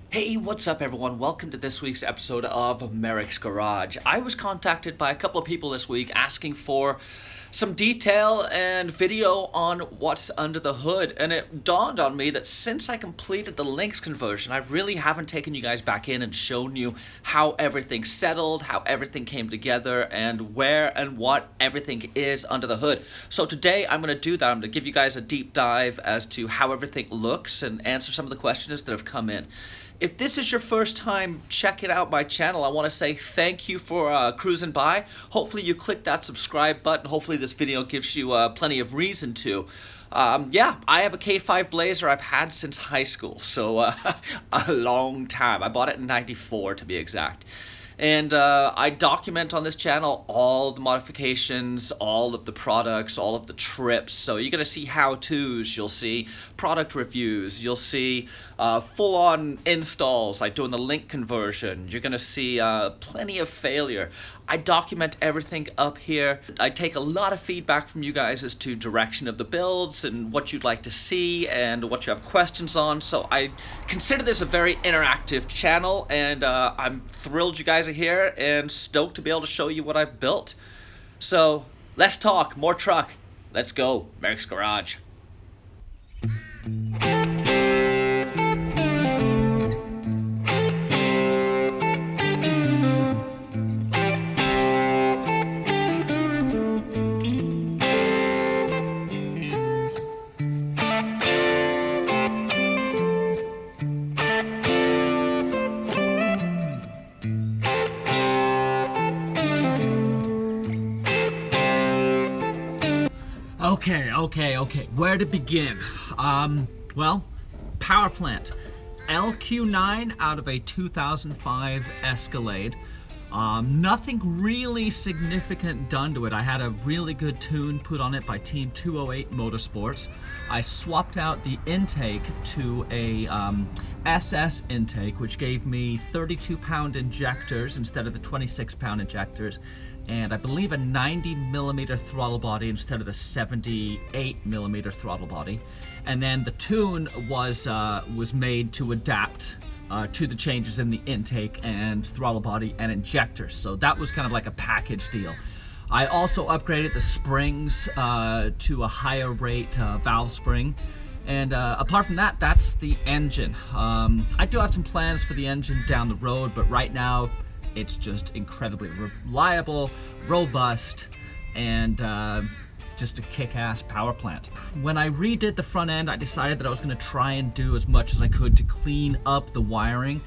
Hey, what's up everyone? Welcome to this week's episode of Merricks Garage. I was contacted by a couple of people this week asking for some detail and video on what's under the hood, and it dawned on me that since I completed the links conversion, I really haven't taken you guys back in and shown you how everything settled, how everything came together, and where and what everything is under the hood. So today I'm going to do that. I'm going to give you guys a deep dive as to how everything looks and answer some of the questions that have come in. If this is your first time checking out my channel, I want to say thank you for cruising by. Hopefully you click that subscribe button. Hopefully this video gives you plenty of reason to. Yeah, I have a K5 Blazer I've had since high school, so a long time. I bought it in '94 to be exact. And I document on this channel all the modifications, all of the products, all of the trips. So you're going to see how-tos, you'll see product reviews, you'll see full-on installs, like doing the link conversion. You're going to see plenty of failure. I document everything up here. I take a lot of feedback from you guys as to direction of the builds and what you'd like to see and what you have questions on. So I consider this a very interactive channel, and I'm thrilled you guys are here and stoked to be able to show you what I've built. So let's talk more truck. Let's go, Merricks Garage. Okay. Where to begin? Well, power plant. LQ9 out of a 2005 Escalade. Nothing really significant done to it. I had a really good tune put on it by Team 208 Motorsports. I swapped out the intake to a SS intake, which gave me 32-pound injectors instead of the 26-pound injectors, and I believe a 90mm throttle body instead of the 78mm throttle body. And then the tune was made to adapt to the changes in the intake and throttle body and injectors. So that was kind of like a package deal. I also upgraded the springs to a higher rate valve spring. And apart from that, that's the engine. I do have some plans for the engine down the road, but right now it's just incredibly reliable, robust, and just a kick-ass power plant. When I redid the front end, I decided that I was going to try and do as much as I could to clean up the wiring.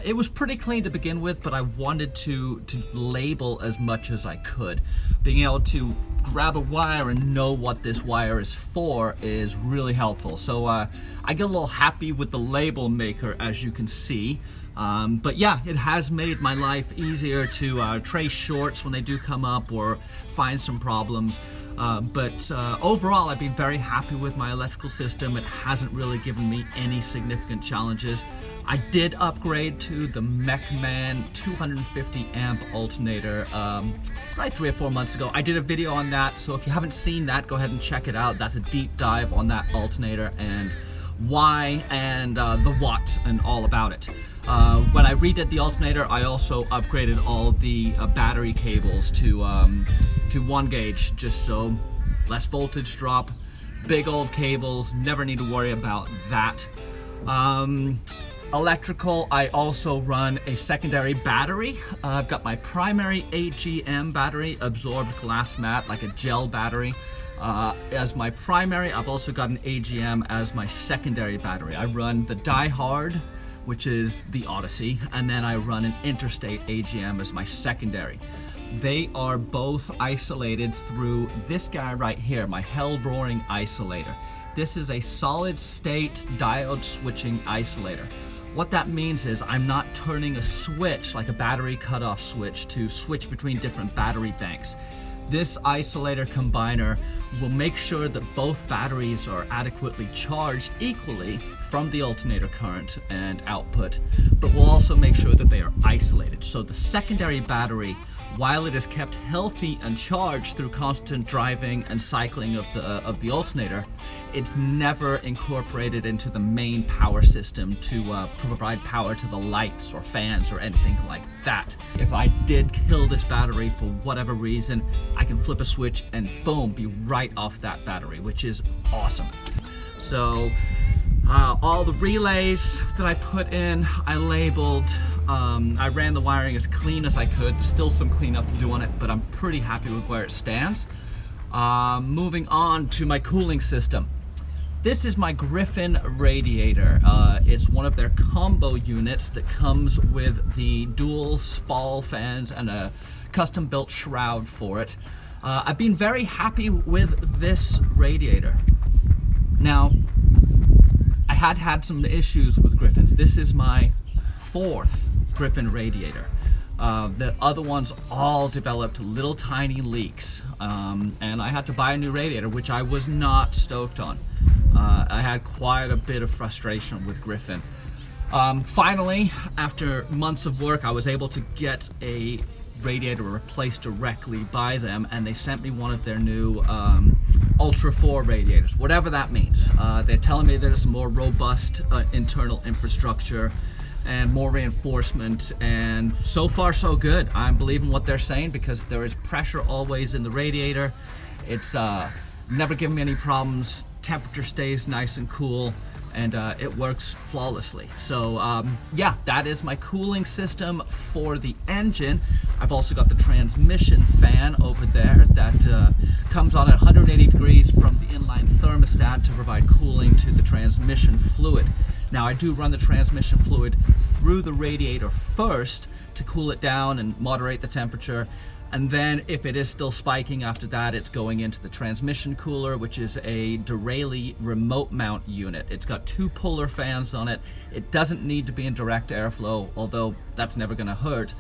It was pretty clean to begin with, but I wanted to label as much as I could. Being able to grab a wire and know what this wire is for is really helpful. So I get a little happy with the label maker, as you can see. But yeah, it has made my life easier to trace shorts when they do come up or find some problems. But overall, I've been very happy with my electrical system. It hasn't really given me any significant challenges. I did upgrade to the MechMan 250 amp alternator probably 3 or 4 months ago. I did a video on that, so if you haven't seen that, go ahead and check it out. That's a deep dive on that alternator and why and the watts and all about it. When I redid the alternator, I also upgraded all the battery cables to 1 gauge, just so less voltage drop, big old cables, never need to worry about that. Electrical, I also run a secondary battery. I've got my primary AGM battery, absorbed glass mat, like a gel battery. As my primary, I've also got an AGM as my secondary battery. I run the Die Hard, which is the Odyssey, and then I run an Interstate AGM as my secondary. They are both isolated through this guy right here, my Hell Roaring Isolator. This is a solid state diode switching isolator. What that means is I'm not turning a switch like a battery cutoff switch to switch between different battery banks. This isolator combiner will make sure that both batteries are adequately charged equally from the alternator current and output, but will also make sure that they are isolated. So the secondary battery while it is kept healthy and charged through constant driving and cycling of the alternator, it's never incorporated into the main power system to provide power to the lights or fans or anything like that. If I did kill this battery for whatever reason, I can flip a switch and boom, be right off that battery, which is awesome. So all the relays that I put in, I labeled. I ran the wiring as clean as I could. There's still some cleanup to do on it, but I'm pretty happy with where it stands. Moving on to my cooling system. This is my Griffin Radiator. It's one of their combo units that comes with the dual spall fans and a custom built shroud for it. I've been very happy with this radiator. Now, I had some issues with Griffins. This is my 4th Griffin radiator. The other ones all developed little tiny leaks, and I had to buy a new radiator, which I was not stoked on. I had quite a bit of frustration with Griffin. Finally, after months of work, I was able to get a radiator replaced directly by them, and they sent me one of their new Ultra 4 radiators, whatever that means. They're telling me there's more robust internal infrastructure and more reinforcement, and so far so good. I'm believing what they're saying because there is pressure always in the radiator. It's never given me any problems. Temperature stays nice and cool, and it works flawlessly. So yeah, that is my cooling system for the engine. I've also got the transmission fan over there that comes on at 180 degrees from the inline thermostat to provide cooling to the transmission fluid. Now, I do run the transmission fluid through the radiator first to cool it down and moderate the temperature. And then if it is still spiking after that, it's going into the transmission cooler, which is a Duraley remote mount unit. It's got 2 puller fans on it. It doesn't need to be in direct airflow, although that's never gonna hurt.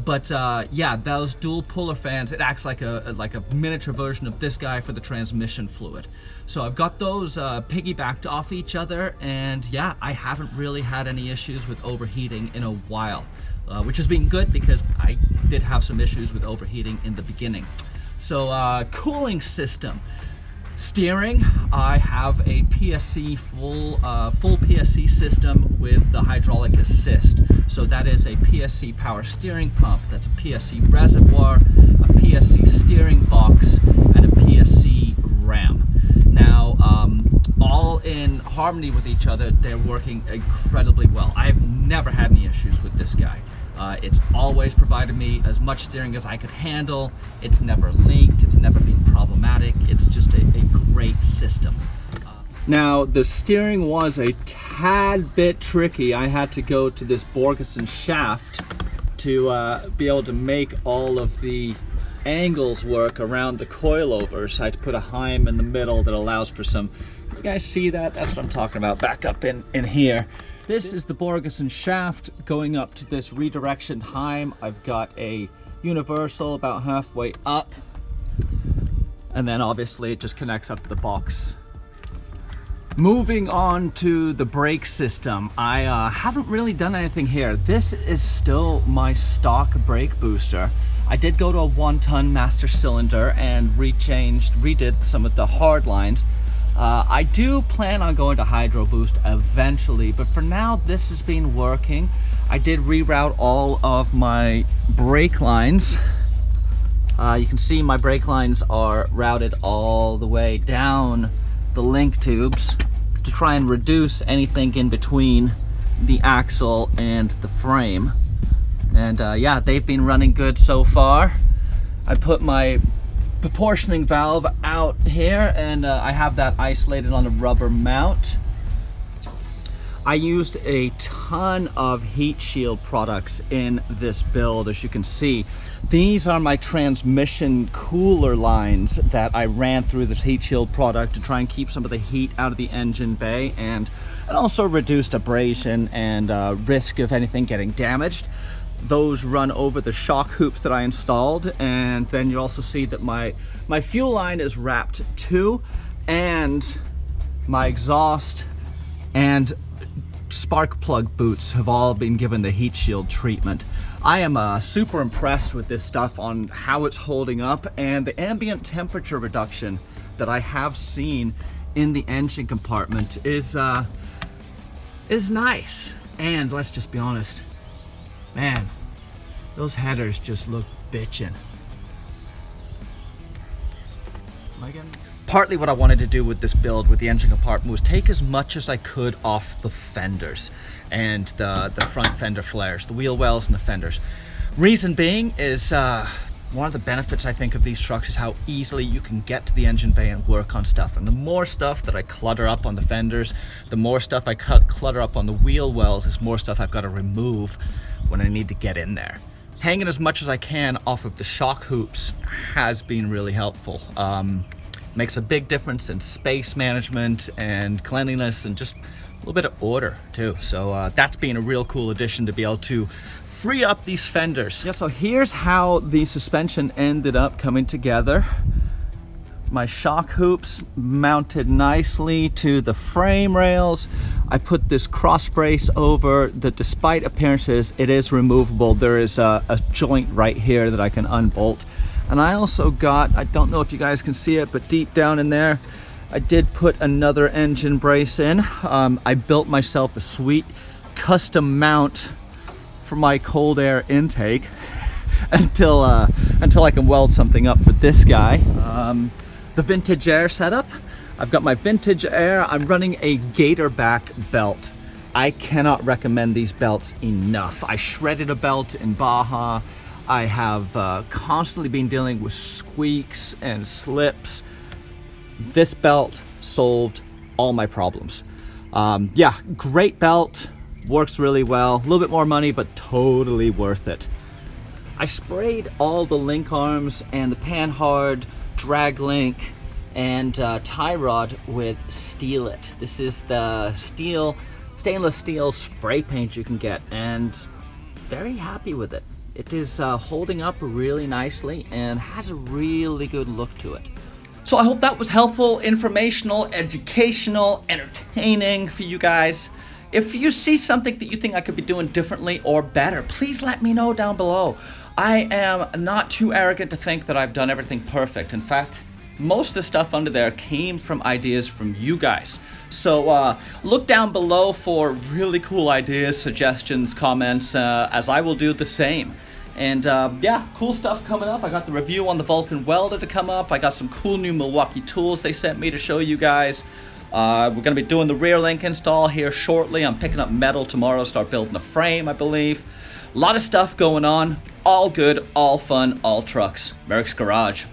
But yeah, those dual puller fans, it acts like a miniature version of this guy for the transmission fluid. So I've got those piggybacked off each other, and yeah, I haven't really had any issues with overheating in a while. Which has been good because I did have some issues with overheating in the beginning. So cooling system. Steering, I have a PSC full PSC system with the hydraulic assist. So that is a PSC power steering pump. That's a PSC reservoir, a PSC steering box, and a PSC ram. Now, all in harmony with each other, they're working incredibly well. I've never had any issues with this guy. It's always provided me as much steering as I could handle. It's never leaked, it's never been problematic. It's just a great system. Now, the steering was a tad bit tricky. I had to go to this Borgeson shaft to be able to make all of the angles work around the coilovers. So I had to put a Heim in the middle that allows for some, you guys see that? That's what I'm talking about, back up in here. This is the Borgeson shaft going up to this redirection Heim. I've got a universal about halfway up, and then obviously it just connects up to the box. Moving on to the brake system, I haven't really done anything here. This is still my stock brake booster. I did go to a 1-ton master cylinder and redid some of the hard lines. I do plan on going to Hydro Boost eventually, but for now this has been working. I did reroute all of my brake lines. You can see my brake lines are routed all the way down the link tubes to try and reduce anything in between the axle and the frame. And yeah, they've been running good so far. I put my proportioning valve out here, and I have that isolated on a rubber mount. I used a ton of heat shield products in this build. As you can see, these are my transmission cooler lines that I ran through this heat shield product to try and keep some of the heat out of the engine bay, and also reduced abrasion and risk of anything getting damaged. Those run over the shock hoops that I installed, and then you also see that my fuel line is wrapped too, and my exhaust and spark plug boots have all been given the heat shield treatment. I am super impressed with this stuff on how it's holding up, and the ambient temperature reduction that I have seen in the engine compartment is nice. And let's just be honest, man, those headers just look bitchin'. Partly what I wanted to do with this build with the engine compartment was take as much as I could off the fenders and the front fender flares, the wheel wells and the fenders. Reason being is one of the benefits I think of these trucks is how easily you can get to the engine bay and work on stuff. And the more stuff that I clutter up on the fenders, the more stuff I clutter up on the wheel wells, is more stuff I've got to remove when I need to get in there. Hanging as much as I can off of the shock hoops has been really helpful. Makes a big difference in space management and cleanliness and just a little bit of order too. So that's been a real cool addition to be able to free up these fenders. Yeah, so here's how the suspension ended up coming together. My shock hoops mounted nicely to the frame rails. I put this cross brace over that, despite appearances, it is removable. There is a joint right here that I can unbolt. And I also got, I don't know if you guys can see it, but deep down in there, I did put another engine brace in. I built myself a sweet custom mount for my cold air intake until I can weld something up for this guy. The vintage air setup. I've got my vintage air. I'm running a gator back belt. I cannot recommend these belts enough. I shredded a belt in Baja. I have constantly been dealing with squeaks and slips. This belt solved all my problems. Yeah, great belt, works really well. A little bit more money, but totally worth it. I sprayed all the link arms and the panhard, drag link, and tie rod with Steel It. This is the stainless steel spray paint you can get, and very happy with it. It is holding up really nicely and has a really good look to it. So I hope that was helpful, informational, educational, entertaining for you guys. If you see something that you think I could be doing differently or better, please let me know down below. I am not too arrogant to think that I've done everything perfect. In fact, most of the stuff under there came from ideas from you guys. So look down below for really cool ideas, suggestions, comments, as I will do the same. And yeah, cool stuff coming up. I got the review on the Vulcan welder to come up. I got some cool new Milwaukee tools they sent me to show you guys. We're going to be doing the rear link install here shortly. I'm picking up metal tomorrow to start building the frame, I believe. A lot of stuff going on. All good, all fun, all trucks. Merricks Garage.